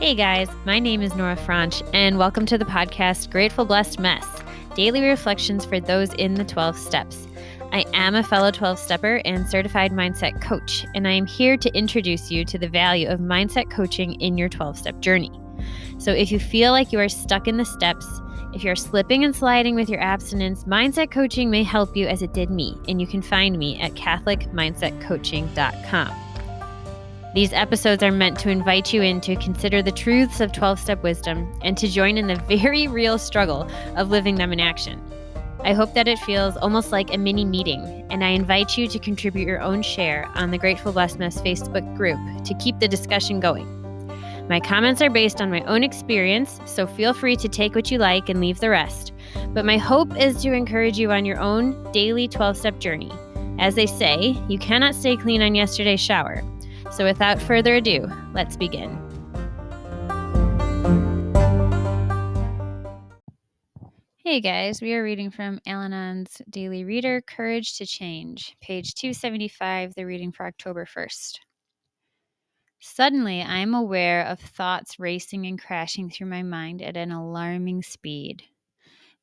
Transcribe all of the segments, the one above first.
Hey guys, my name is Nora Franche, and welcome to the podcast Grateful Blessed Mess, daily reflections for those in the 12 steps. I am a fellow 12-stepper and certified mindset coach, and I am here to introduce you to the value of mindset coaching in your 12-step journey. So if you feel like you are stuck in the steps, if you're slipping and sliding with your abstinence, mindset coaching may help you as it did me, and you can find me at catholicmindsetcoaching.com. These episodes are meant to invite you in to consider the truths of 12-step wisdom and to join in the very real struggle of living them in action. I hope that it feels almost like a mini meeting, and I invite you to contribute your own share on the Grateful Blessed Mess Facebook group to keep the discussion going. My comments are based on my own experience, so feel free to take what you like and leave the rest. But my hope is to encourage you on your own daily 12-step journey. As they say, you cannot stay clean on yesterday's shower. So without further ado, let's begin. Hey guys, we are reading from Al-Anon's Daily Reader, Courage to Change, page 275, the reading for October 1st. Suddenly, I am aware of thoughts racing and crashing through my mind at an alarming speed.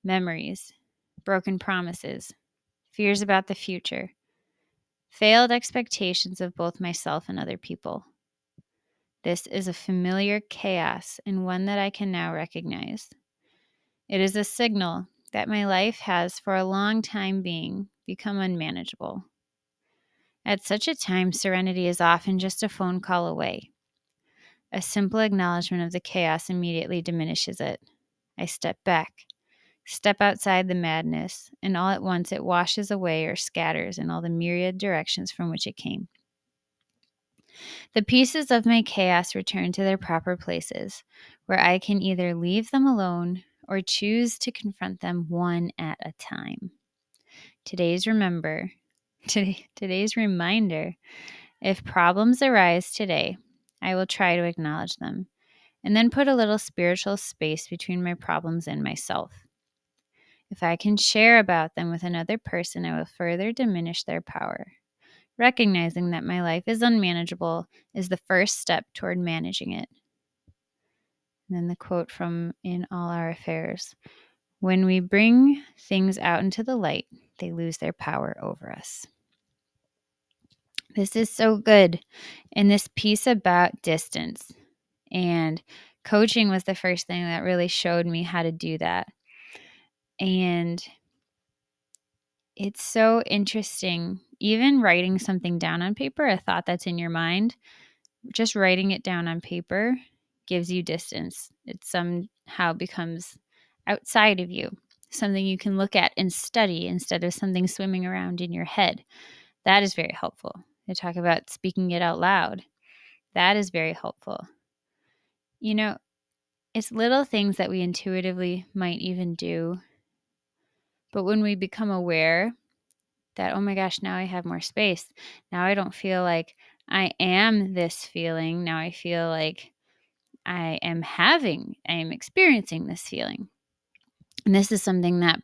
Memories, broken promises, fears about the future, failed expectations of both myself and other people. This is a familiar chaos and one that I can now recognize. It is a signal that my life has for a long time become unmanageable. At such a time, serenity is often just a phone call away. A simple acknowledgement of the chaos immediately diminishes it. I step back, step outside the madness, and all at once it washes away or scatters in all the myriad directions from which it came. The pieces of my chaos return to their proper places, where I can either leave them alone or choose to confront them one at a time. Today's reminder, if problems arise today, I will try to acknowledge them, and then put a little spiritual space between my problems and myself. If I can share about them with another person, I will further diminish their power. Recognizing that my life is unmanageable is the first step toward managing it. And then the quote from In All Our Affairs: when we bring things out into the light, they lose their power over us. This is so good. And this piece about distance and coaching was the first thing that really showed me how to do that. And it's so interesting, even writing something down on paper, a thought that's in your mind, just writing it down on paper gives you distance. It somehow becomes outside of you, something you can look at and study instead of something swimming around in your head. That is very helpful. They talk about speaking it out loud. That is very helpful. You know, it's little things that we intuitively might even do. But when we become aware that, oh my gosh, now I have more space. Now I don't feel like I am this feeling. Now I feel like I am experiencing this feeling. And this is something that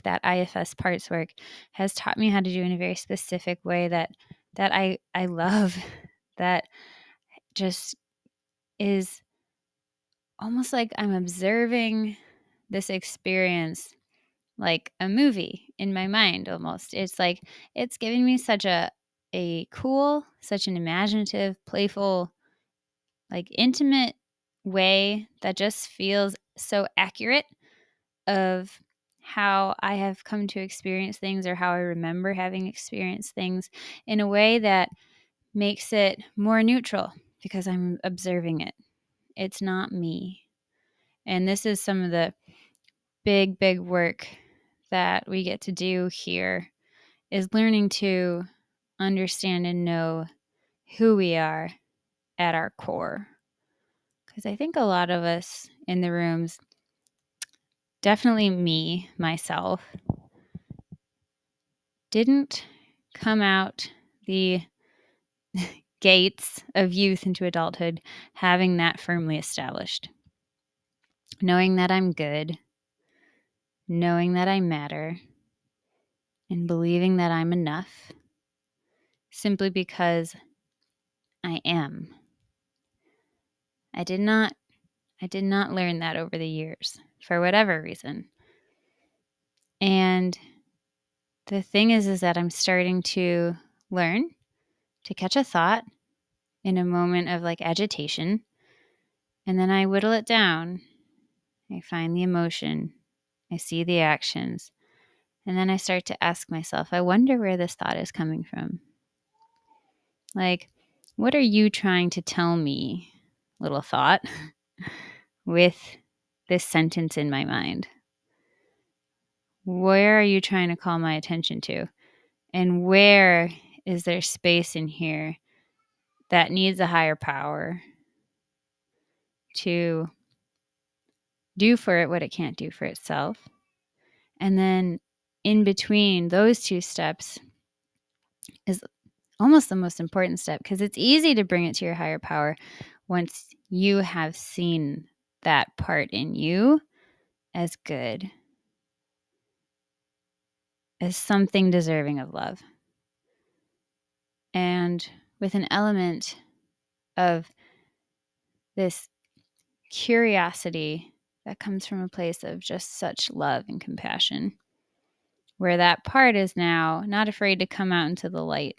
that IFS parts work has taught me how to do in a very specific way that I love, that just is almost like I'm observing this experience like a movie in my mind almost. It's like it's giving me such a cool, such an imaginative, playful, like intimate way that just feels so accurate of how I have come to experience things, or how I remember having experienced things, in a way that makes it more neutral because I'm observing it. It's not me. And this is some of the big work that we get to do here, is learning to understand and know who we are at our core. Because I think a lot of us in the rooms, definitely me, myself, didn't come out the gates of youth into adulthood having that firmly established. Knowing that I'm good, knowing that I matter, and believing that I'm enough simply because I am. I did not I did not learn that over the years for whatever reason. And the thing is that I'm starting to learn to catch a thought in a moment of like agitation, and then I whittle it down. I find the emotion, I see the actions, and then I start to ask myself, I wonder where this thought is coming from. Like, what are you trying to tell me, little thought, with this sentence in my mind? Where are you trying to call my attention to? And where is there space in here that needs a higher power to do for it what it can't do for itself? And then in between those two steps is almost the most important step, because it's easy to bring it to your higher power once you have seen that part in you as good, as something deserving of love, and with an element of this curiosity that comes from a place of just such love and compassion, where that part is now not afraid to come out into the light.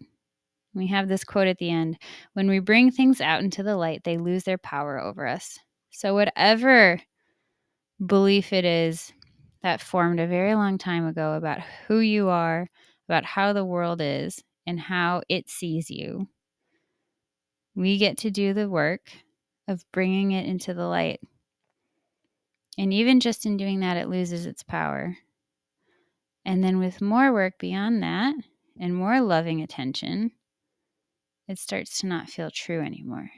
We have this quote at the end: when we bring things out into the light, they lose their power over us. So whatever belief it is that formed a very long time ago about who you are, about how the world is, and how it sees you, we get to do the work of bringing it into the light. And even just in doing that, it loses its power. And then with more work beyond that and more loving attention, it starts to not feel true anymore.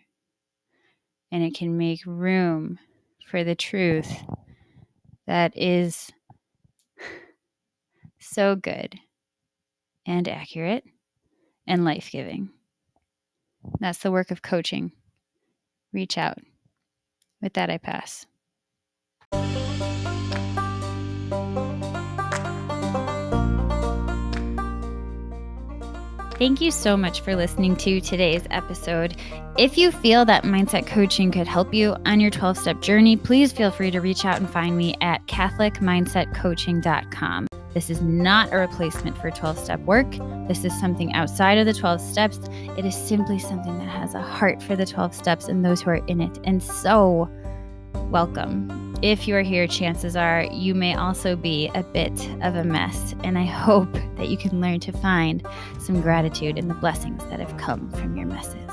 And it can make room for the truth that is so good and accurate and life-giving. That's the work of coaching. Reach out. With that, I pass. Thank you so much for listening to today's episode. If you feel that mindset coaching could help you on your 12-step journey, please feel free to reach out and find me at catholicmindsetcoaching.com. This is not a replacement for 12-step work. This is something outside of the 12 steps. It is simply something that has a heart for the 12 steps and those who are in it. And so, welcome. If you're here, chances are you may also be a bit of a mess. And I hope that you can learn to find some gratitude in the blessings that have come from your messes.